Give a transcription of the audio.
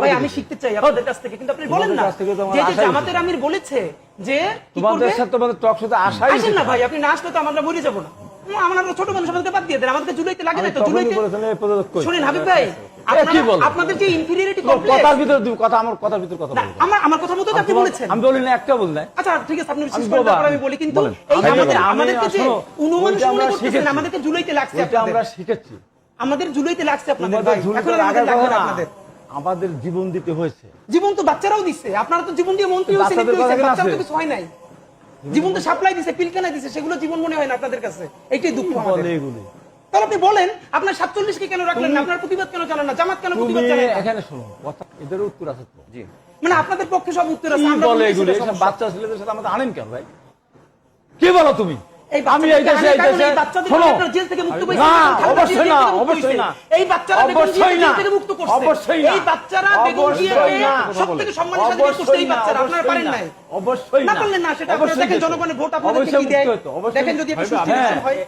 ভাই আমি শিখতে চাই আপনাদের কাছ থেকে, কিন্তু আপনি বলেন না যে জামাতের আমির বলেছে যে তোমাদের সাথে তোমাদের টক শোতে আসাই আসেন না ভাই, আপনি না আসলে তো আমরা মরে যাবো না। আমরা ছোট মানুষ, আমাদেরকে বাদ দিয়ে দেন, আমাদেরকে জুলাইতে লাগে না তো। জুলাইতে শুনেন হাবিব ভাই, আপনাদের যে ইনফিরিয়রিটি কমপ্লেক্স, কথার ভিতর কথা আমার কথার ভিতর কথা বলবো আমার কথার মতো আপনি বলেছেন। আমি বলি না, একটা বল না। আচ্ছা ঠিক আছে, আপনি বিশেষ করে তারপর আমি বলি, কিন্তু এই আমাদেরকে যে অনুমানুষ মনে করতেছেন, আমাদেরকে জুলাইতে লাগছে, এটা আমরা শিখেছি, আমাদের জুলাইতে লাগছে আপনাদের ভাই। এখন আমাদের লাগবে না, আপনাদের আমাদের জীবন দিতে হয়েছে। জীবন তো বাচ্চারাও দিচ্ছে, আপনারা তো জীবন দিয়ে মন্ত্রী হয়েছেন, বাচ্চারা তো কিছু হয় নাই। জীবন তো সাপ্লাই দিছে, পিলকানা দিছে, সেগুলো জীবন মনে হয় না আপনাদের কাছে। এইটাই দুঃখ আমাদের। তাহলে আপনি বলেন, আপনার 47 কে কেন রাখলেন না? আপনার প্রতিবাদ কেন জানান না? জামাত কেন প্রতিবাদ জানায় না? এখানে শুনো কথা, এদের উত্তর আছে তো। জি, মানে আপনাদের পক্ষে সব উত্তর আছে, আমরা বলে এগুলো সব বাচ্চা ছেলেদের সাথে আমাদের আনেন কেন ভাই? কি বলো তুমি? আমি এই দেশে শোনো, জেল থেকে মুক্ত হয়েছে না অবশ্যই না, অবশ্যই না, এই বাচ্চারা অবশ্যই না, জেল থেকে মুক্ত করছে, অবশ্যই না, এই বাচ্চারা বেগম জিয়াকে সবথেকে সম্মানের সাথে মুক্ত করছে, এই বাচ্চারা। আপনারা পারেন নাই, অবশ্যই না পারলেন না, সেটা আপনারা দেখেন, জনগণের ভোট আপনাদেরকে কি দেয় দেখেন। যদি একটা সুষ্ঠু হয়